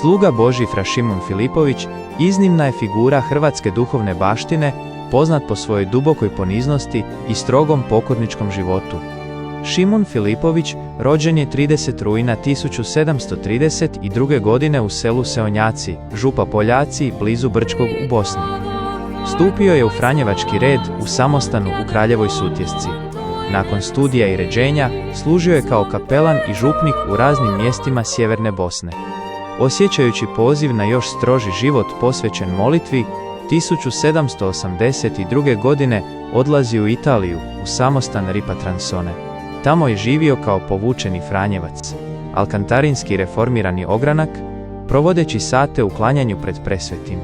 Sluga Božji fra Šimun Filipović iznimna je figura hrvatske duhovne baštine, poznat po svojoj dubokoj poniznosti i strogom pokorničkom životu. Šimun Filipović rođen je 30. rujna 1732. godine u selu Seonjaci, župa Poljaci, blizu Brčkog u Bosni. Stupio je u franjevački red u samostanu u Kraljevoj Sutjesci. Nakon studija i ređenja služio je kao kapelan i župnik u raznim mjestima sjeverne Bosne. Osjećajući poziv na još stroži život posvećen molitvi, 1782. godine odlazi u Italiju u samostan Ripatransone. Tamo je živio kao povučeni franjevac, alkantarinski reformirani ogranak, provodeći sate u klanjanju pred presvetim.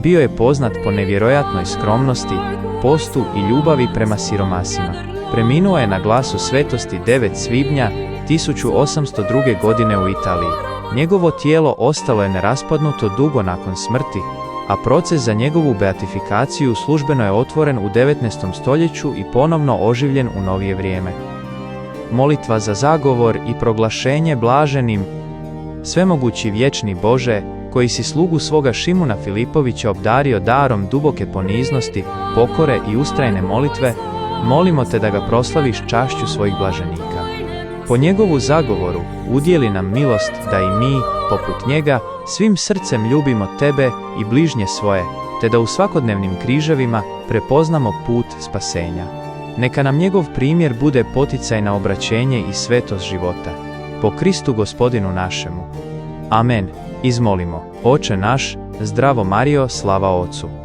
Bio je poznat po nevjerojatnoj skromnosti, postu i ljubavi prema siromasima. Preminuo je na glasu svetosti 9. svibnja 1802. godine u Italiji. Njegovo tijelo ostalo je neraspadnuto dugo nakon smrti, a proces za njegovu beatifikaciju službeno je otvoren u 19. stoljeću i ponovno oživljen u novije vrijeme. Molitva za zagovor i proglašenje blaženim. Svemogući vječni Bože, koji si slugu svoga Šimuna Filipovića obdario darom duboke poniznosti, pokore i ustrajne molitve, molimo te da ga proslaviš čašću svojih blaženika. Po njegovu zagovoru udjeli nam milost da i mi, poput njega, svim srcem ljubimo tebe i bližnje svoje, te da u svakodnevnim križevima prepoznamo put spasenja. Neka nam njegov primjer bude poticaj na obraćenje i svetost života. Po Kristu Gospodinu našemu. Amen. Izmolimo. Oče naš, zdravo Marijo, slava Ocu.